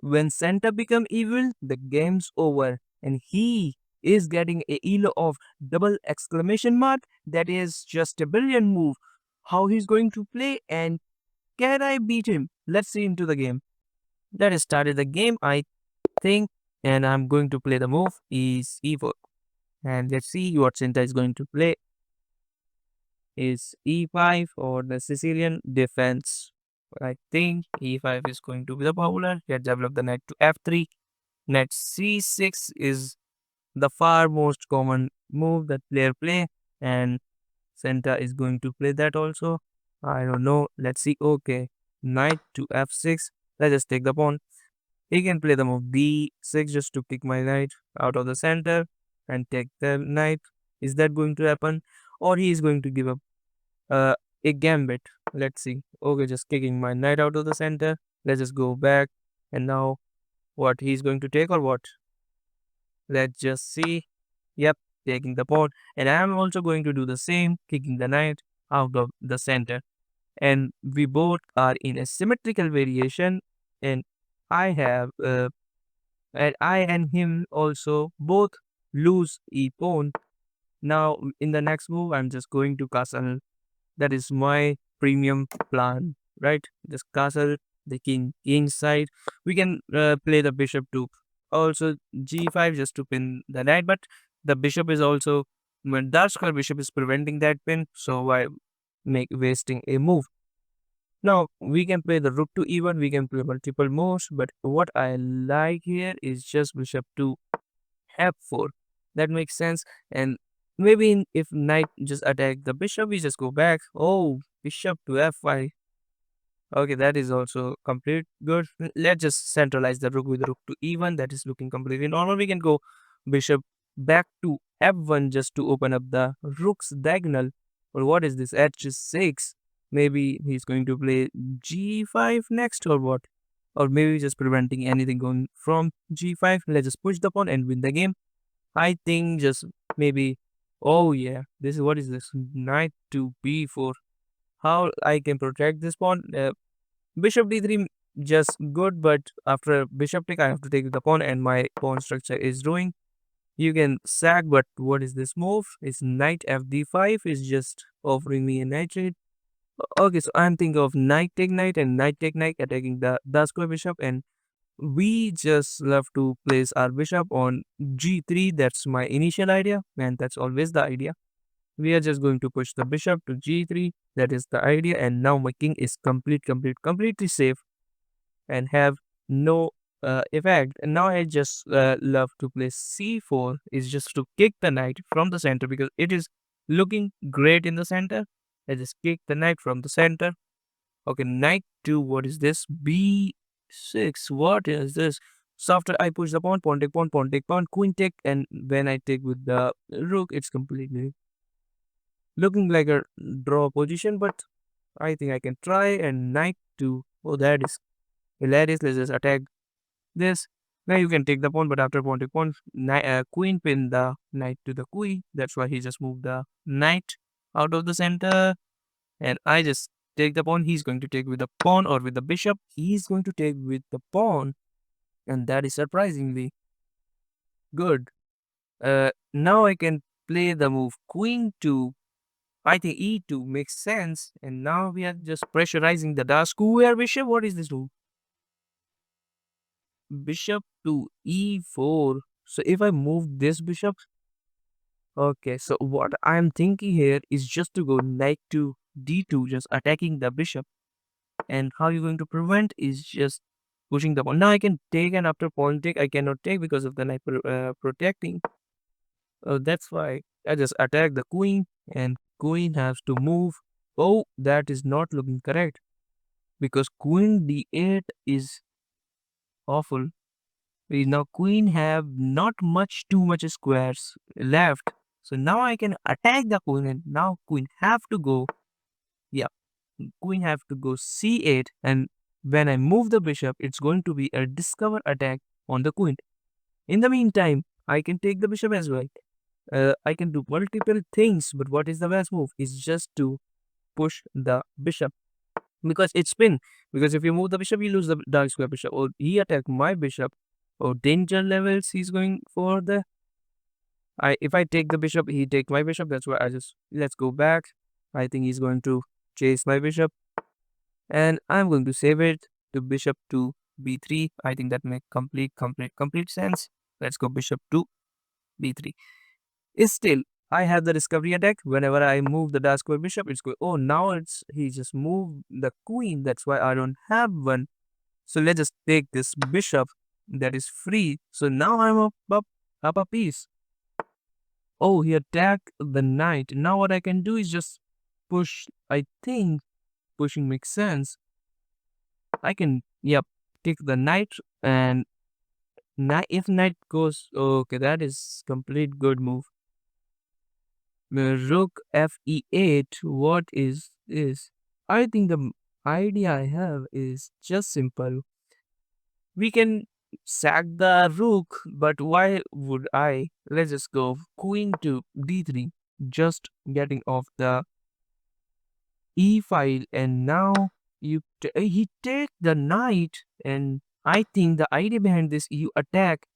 When Santa become evil, the game's over, and he is getting a elo of double exclamation mark. That is just a brilliant move. How he's going to play, and can I beat him? Let's see into the game. That is started the game, I think, and I'm going to play the move is e4. And let's see what Sinta is going to play. Is e5 or the Sicilian defense. I think e5 is going to be the popular. Let's develop the knight to f3. Knight c6 is the far most common move that player play, and Santa is going to play that also. I don't know. Let's see. Okay, knight to f6. Let's just take the pawn. He can play the move b6 just to kick my knight out of the center and take the knight. Is that going to happen? Or he is going to give up a gambit. Let's see. Okay, just kicking my knight out of the center. Let's just go back. And now what he's going to take or what? Let's just see. Yep, taking the pawn. And I'm also going to do the same, kicking the knight out of the center. And we both are in a symmetrical variation. And I have and I and him also both lose a pawn. Now in the next move, I'm just going to castle. That is my premium plan, right? Just castle the king side. We can play the bishop too. Also g5 just to pin the knight, but the bishop is also when dark square bishop is preventing that pin. So why make wasting a move? Now we can play the rook to e1. We can play multiple moves, but what I like here is just bishop to f4. That makes sense. And maybe if knight just attack the bishop, we just go back. Oh, bishop to f5. Okay, that is also complete good. Let's just centralize the rook with rook to e1. That is looking completely normal. We can go bishop back to f1 just to open up the rook's diagonal. Or what is this? h6. Maybe he's going to play g5 next or what? Or maybe just preventing anything going from g5. Let's just push the pawn and win the game. I think just maybe, oh yeah, this is what is this? Knight to b4. How I can protect this pawn? Bishop d3 just good, but after bishop take, I have to take the pawn and my pawn structure is ruined. You can sack, but what is this move? It's knight fd5 is just offering me a knight trade. Okay, so I'm thinking of knight take knight and knight take knight attacking the square bishop, and we just love to place our bishop on g3. That's my initial idea, and that's always the idea. We are just going to push the bishop to g3. That is the idea, and now my king is completely safe and have no effect. And now I just love to play c4 is just to kick the knight from the center because it is looking great in the center. I just kick the knight from the center. Okay, knight to what is this? b6. What is this? So after I push the pawn take pawn, queen take, and when I take with the rook, it's completely looking like a draw position, but I think I can try and knight to. Oh, that is hilarious. Let's just attack this. Now you can take the pawn, but after pawn take pawn, queen pin the knight to the queen. That's why he just moved the knight out of the center. And I just take the pawn. He's going to take with the pawn or with the bishop. He's going to take with the pawn. And that is surprisingly good. Now I can play the move queen to, I think e2 makes sense. And now we are just pressurizing the dark square bishop. What is this move? Bishop to e4. So if I move this bishop, okay, so what I'm thinking here is just to go knight to d2, just attacking the bishop. And how you're going to prevent is just pushing the pawn. Now I can take, and after pawn take, I cannot take because of the knight protecting. That's why I just attack the queen, and queen has to move. Oh, that is not looking correct because queen d8 is awful. Now queen have not too much squares left. So now I can attack the queen, and now queen have to go. Yeah, queen have to go c8, and when I move the bishop, it's going to be a discover attack on the queen. In the meantime, I can take the bishop as well. I can do multiple things, but what is the best move? Is just to push the bishop. because it's spin. Because if you move the bishop, you lose the dark square bishop. Oh, he attacked my bishop. Oh, danger levels. He's going for the. If I take the bishop, he take my bishop. That's why I just let's go back. I think he's going to chase my bishop, and I'm going to save it to bishop to b3. I think that makes complete sense. Let's go bishop to b3. Is still I have the discovery attack. Whenever I move the dark square bishop, it's going. Oh, now it's he just moved the queen. That's why I don't have one. So let's just take this bishop that is free. So now I'm up a piece. Oh, he attacked the knight. Now what I can do is just push. I think pushing makes sense. I can, yep, take the knight, and if knight goes, okay, that is complete good move. Rook fe8. What is this? I think the idea I have is just simple. We can sack the rook, but why would I? Let's just go queen to d3, just getting off the e file, and now he take the knight, and I think the idea behind this, you attack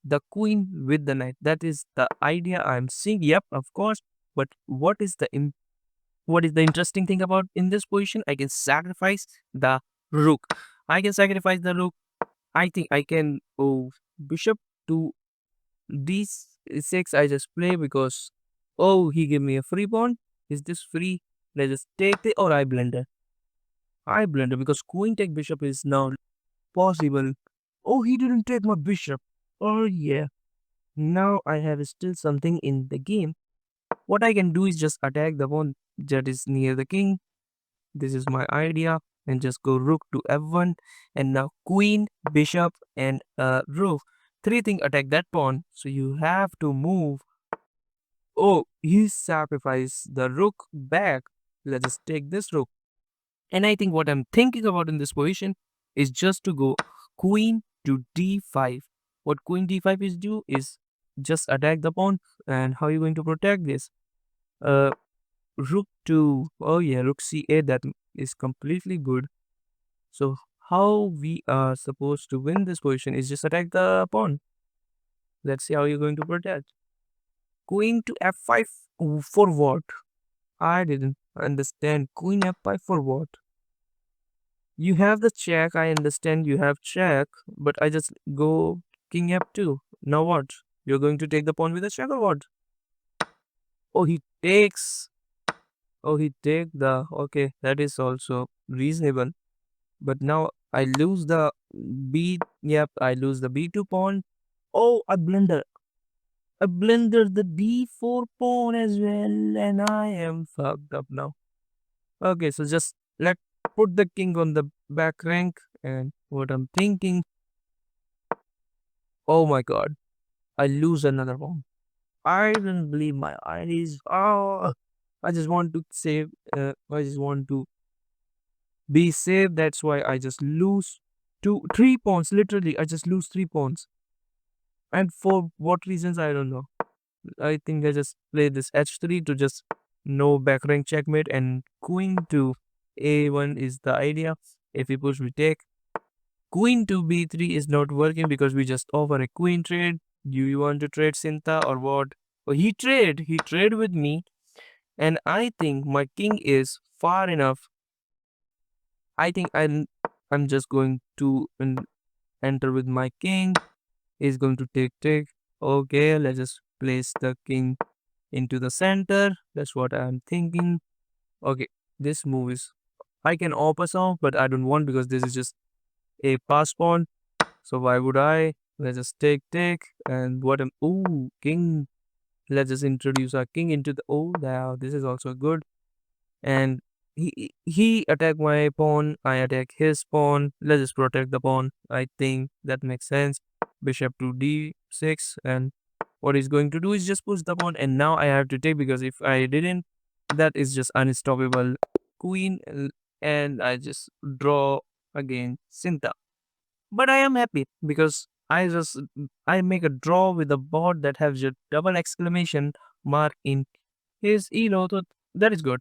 the queen with the knight. That is the idea I'm seeing. Yep, of course. But what is the interesting thing about in this position? I can sacrifice the rook. I can sacrifice the rook. I think I can bishop to d6. I just play because he gave me a free pawn. Is this free? Let's just take it, or I blunder. I blunder because queen take bishop is now possible. Oh, he didn't take my bishop. Oh yeah. Now I have still something in the game. What I can do is just attack the pawn that is near the king. This is my idea. And just go rook to f1. And now queen, bishop, and rook. Three thing attack that pawn. So you have to move. Oh, he sacrificed the rook back. Let's just take this rook. And I think what I'm thinking about in this position is just to go queen to d5. What queen d5 is do is just attack the pawn. And how are you going to protect this? Uh, rook to, oh yeah, rook c8. That is completely good. So how we are supposed to win this position is just attack the pawn. Let's see how you're going to protect. Queen to f5 for what? I didn't understand. Queen f5 for what? You have the check. I understand you have check, but I just go king f2. Now what? You're going to take the pawn with a check or what? Oh, he takes. Oh, he take the. Okay, that is also reasonable. But now I lose the b. Yep, I lose the b2 pawn. Oh, I blunder. I blundered the d4 pawn as well, and I am fucked up now. Okay, so just let put the king on the back rank, and what I'm thinking. Oh my god, I lose another pawn. I don't believe my eyes. Oh, I just want to save. I just want to be safe. That's why I just lose three pawns. Literally, I just lose three pawns. And for what reasons, I don't know. I think I just play this h3 to just no back rank checkmate, and queen to a1 is the idea. If we push, we take. Queen to b3 is not working because we just offer a queen trade. Do you want to trade Sinta or what? Oh, he trade with me, and I think my king is far enough. I think I'm just going to enter with my king. He's going to take. Okay, let's just place the king into the center. That's what I'm thinking. Okay, this move is I can open off, but I don't want because this is just a pass pawn. So why would I? Let's just take, and what am king. Let's just introduce our king into the now this is also good. And he attack my pawn, I attack his pawn. Let's just protect the pawn. I think that makes sense. Bishop to d6, and what he's going to do is just push the pawn, and now I have to take because if I didn't, that is just unstoppable. Queen, and I just draw again Sinta. But I am happy because I make a draw with a board that has a double exclamation mark in his elo. So that is good.